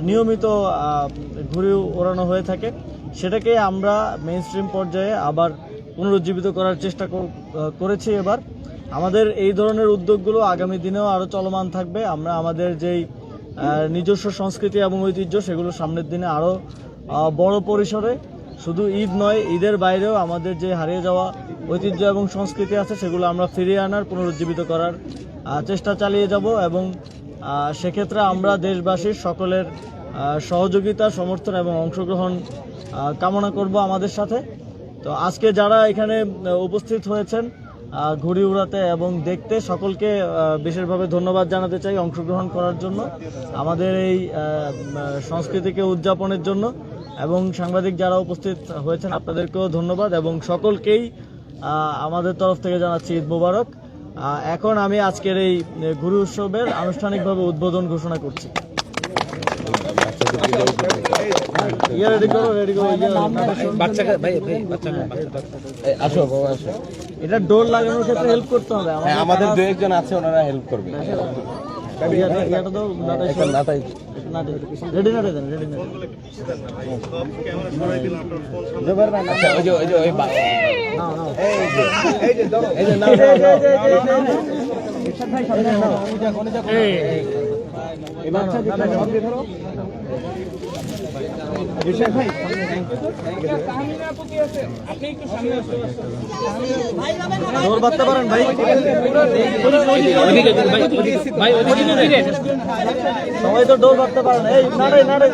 নিয়মিত ঘুরে ওড়ানো হয়ে থাকে, সেটাকে আমরা মেইন স্ট্রিম পর্যায়ে আবার পুনরুজ্জীবিত করার চেষ্টা করেছি। এবার আমাদের এই ধরনের উদ্যোগগুলো আগামী দিনেও আরও চলমান থাকবে। আমরা আমাদের যেই নিজস্ব সংস্কৃতি এবং ঐতিহ্য সেগুলো সামনের দিনে আরও বড় পরিসরে, শুধু ঈদ নয়, ঈদের বাইরেও আমাদের যে হারিয়ে যাওয়া ঐতিহ্য এবং সংস্কৃতি আছে সেগুলো আমরা ফিরিয়ে আনার, পুনরুজ্জীবিত করার চেষ্টা চালিয়ে যাব। এবং সেক্ষেত্রে আমরা দেশবাসীর সকলের সহযোগিতা, সমর্থন এবং অংশগ্রহণ কামনা করব আমাদের সাথে। তো আজকে যারা এখানে উপস্থিত হয়েছেন ঘুড়ি উড়াতে এবং দেখতে, সকলকে বিশেষভাবে ধন্যবাদ জানাতে চাই অংশগ্রহণ করার জন্য, আমাদের এই সংস্কৃতিকে উদযাপনের জন্য। এবং সাংবাদিক যারা উপস্থিত হয়েছেন আপনাদেরকেও ধন্যবাদ এবং সকলকেই আমাদের তরফ থেকে জানাচ্ছি ঈদ মোবারক। এখন আমি আজকের এই ঘুড়ি উৎসবের আনুষ্ঠানিকভাবে উদ্বোধন ঘোষণা করছি। এটা ডোর লাগানোর ক্ষেত্রে হেল্প করতে হবে, আমাদের দু একজন আছে, ওনারা হেল্প করবে। দৌড় বাঁধতে পারেন ভাই, সবাই তো দৌড় বাঁধতে পারেন। এই নাড়ে নাড়ে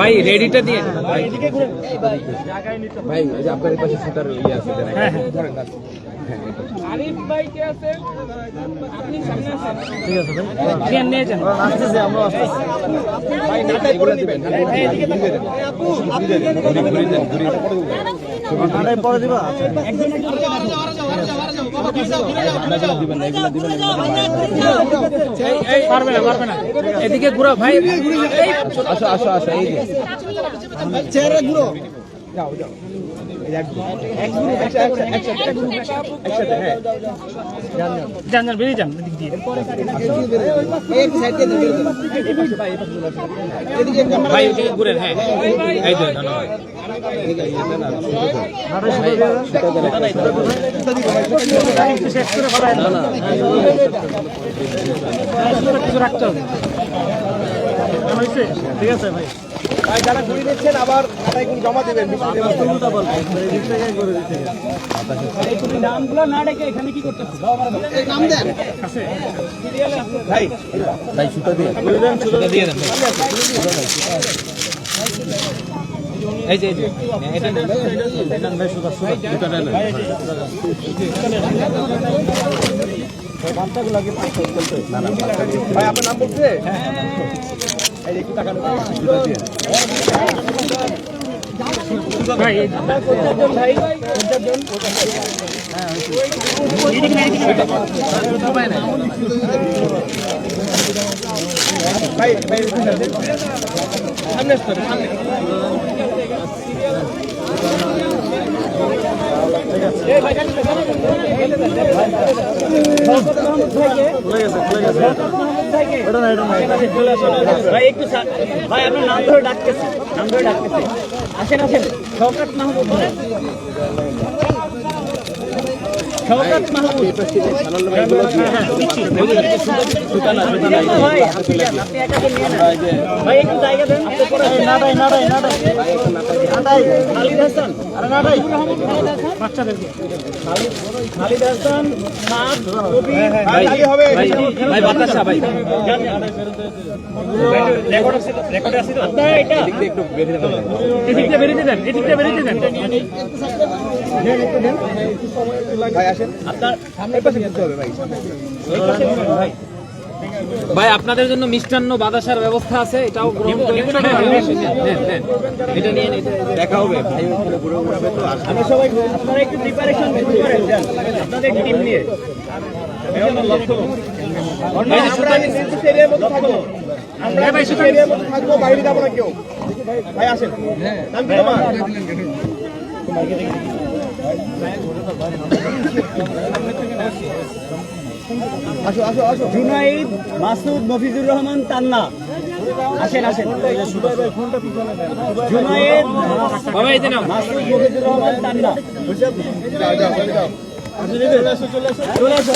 ভাই রেডিটা দিয়ে ভাই আপনার পাশে শুটার ইয়ে আছে, আরিফ ভাই কে আছে, আপনি সামনে আছেন, ঠিক আছে ভাই, নিয়ে নিয়ে যান, আসতেছি, আমরা আসতেছি। ভাই নাটাই করে দিবেন, এদিকে আপু আপনি নাটাই পরে দিবা, পারবে না পারবে না, এদিকে ঘুরো ভাই, আসো আসো আসো, এই যে চেহারা ঘুরো, যাও যাও, যান যান বেরিয়ে যান এদিক দিয়ে, ভাই এদিকে ঘুরেন, হ্যাঁ এই তো ধন্যবাদ। কিছু রাখতে হবে, ঠিক আছে ভাই। ভাই যারা ঘুরে দিচ্ছেন আবার জমা দেবেন। নামগুলো না ডেকে এখানে কি করতেছে, নাম দেন ভাই ভাই সুতো দিয়ে দিয়ে দেন এই যে এটা ভাই সুতা সুতা ভাই আপনার নাম বলছে, এই একটু টাকা ভাই ভাই ভাই সামনে আসতে হবে, সামনে। ভাই একটু ভাই আপনার নাম ধরে ডাকতেছি, নাম ধরে ডাকতেছি, আসেন আসেন। শওকত মাহমুদ, শওকত মাহমুদ, ভাই একটু জায়গা দেন, নাটাই নাটাই নাটাই নাটাই, খালিদ হাসান, আরে নাটাই বাচ্চাদেরকে খালিদ হাসান, সাদ, কবি, হবে ভাই বাতাসা ভাই রেকর্ড আছে তো এটা একটু বেরিয়ে যাবেন, এদিকটা বেরিয়ে দেন, এদিকটা বেরিয়ে দেন, ভাই আসেন, আপনার সামনে পাশে যেতে হবে ভাই। ভাই আপনাদের জন্য মিষ্টান্ন বাতাসার ব্যবস্থা আছে, এটাও গ্রহণ করে এটা নিয়ে দেখা হবে ভাই, ওখানে ঘুরে ঘুরাবে তো। আমি সবাই আপনারা একটু প্রিপারেশন শুরু করেন যান আপনাদের টিম নিয়ে। আমরা নির্দিষ্ট এরিয়ার মধ্যে থাকবো, আমরা নির্দিষ্ট এরিয়ার মধ্যে থাকবো, বাইরে যাবো না কেউ। ভাই আসেন, নাম কি তোমার? আসো আসো আসো। জুনাইদ, মাসুদ, মফিজুর রহমান, তান্না, আসেন আসেন জুনায়েদ বাবা এই নাও মাসুদ মুজিবুর রহমান তান্না যাও, যাও, চলে যাও। চলে আসো